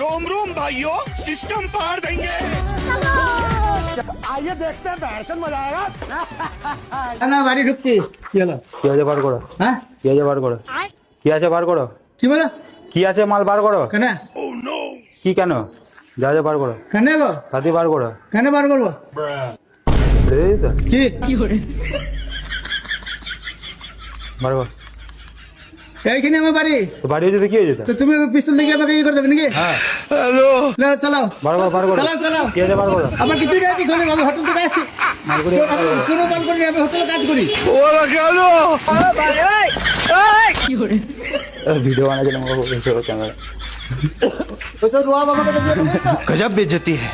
रोम रोम भाइयों, सिस्टम पार देंगे। आइए देखते हैं फैशन मजा आएगा। না বাড়ি ঢুকছি কি হলো কি আছে বার করো, হ্যাঁ কি আছে বার করো, কি আছে বার করো, কি বলো কি আছে মাল বার করো। কেন কি কেন? যা যা বার করো, কেন গো সাথী বার করো। কেন বার করবো এই তো, কি বার কর। এইখানে আমার বাড়ি তো বাড়ি হচ্ছে তো কি হয়েছে? তো তুমি পিস্তল দেখে আমাকে ইয়ে করে দেবে নাকি হ্যাঁ, না চালাও বার করো, বার করো। চালাও চালাও কি আছে বার করো। আমার কিছুই নেই পিছনে আমি হোটেল থেকে আসছি মাল করে কোনো বাল করি আমি হোটেলে কাজ করি ভিডিও বানাচ্ছিলাম ক্যামেরা। ওইসব রোয়া বাবাকে गजब बेइज्जती है।